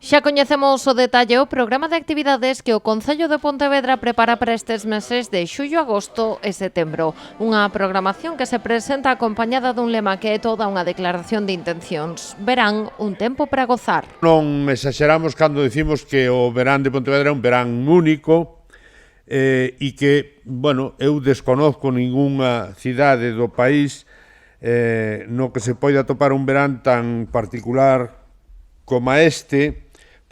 Xa coñecemos o detalle o programa de actividades que o Concello de Pontevedra prepara para estes meses de xullo, agosto e setembro. Unha programación que se presenta acompañada dun lema que é toda unha declaración de intencións. Verán un tempo para gozar. Non exageramos cando dicimos que o verán de Pontevedra é un verán único e que, bueno, eu desconozco ningunha cidade do país no que se poida topar un verán tan particular como este,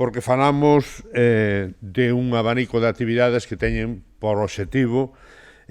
porque falamos de un abanico de actividades que teñen por obxectivo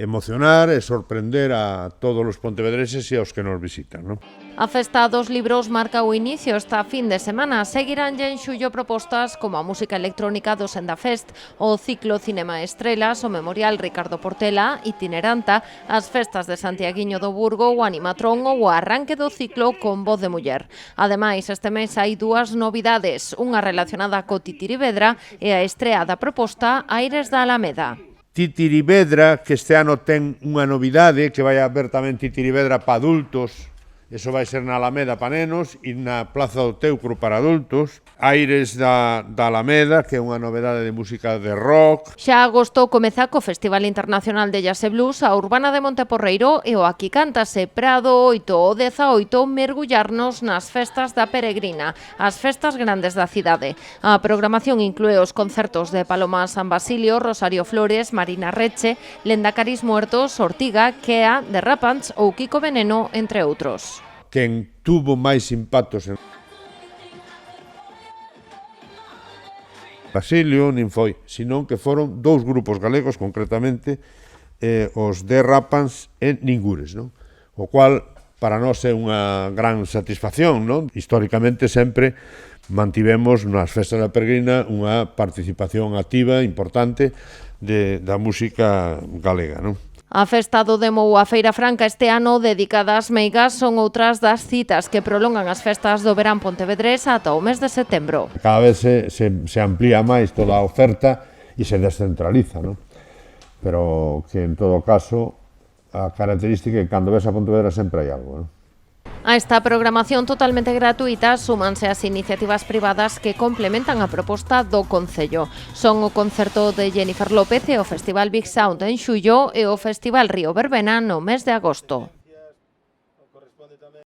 emocionar e sorprender a todos os pontevedreses e aos que nos visitan, non? A Festa dos Libros marca o inicio esta fin de semana. Seguirán en xullo propostas como a música electrónica do Sendafest, o ciclo Cinema Estrelas, o Memorial Ricardo Portela, Itineranta, as festas de Santiaguiño do Burgo, o Animatrón ou o arranque do ciclo con Voz de Muller. Ademais, este mes hai dúas novidades, unha relacionada co Titirivedra e a estrea da proposta Aires da Alameda. Titirivedra, que este ano ten unha novidade, que vai haber tamén Titirivedra para adultos. Eso vai ser na Alameda para nenos e na Plaza do Teucro para adultos. Aires da Alameda, que é unha novedade de música de rock. Xa agosto comeza co Festival Internacional de Jazz e Blues, a Urbana de Monteporreiro e o Aquí Cántase, Prado 8 ou 18, mergullarnos nas festas da Peregrina, as festas grandes da cidade. A programación inclúe os concertos de Paloma San Basilio, Rosario Flores, Marina Reche, Lendacaris Muertos, Ortiga, Kea, The Rapants ou Kiko Veneno, entre outros. Quen tuvo máis impactos en Basilio nin foi, senón que foron dous grupos galegos, concretamente, os The Rapants e Ningures, non? O cual, para nós, é unha gran satisfacción, non? Históricamente, sempre mantivemos nas festas da Peregrina unha participación activa, importante, da música galega, non? A Festa do Demo ou a Feira Franca este ano dedicada ás meigas son outras das citas que prolongan as festas do verán pontevedrés ata o mes de setembro. Cada vez se amplía máis toda a oferta e se descentraliza, non? Pero que, en todo caso, a característica é que cando ves a Pontevedra sempre hai algo, non? A esta programación totalmente gratuita súmanse as iniciativas privadas que complementan a proposta do Concello. Son o concerto de Jennifer López e o Festival Big Sound en xullo e o Festival Río Verbena no mes de agosto.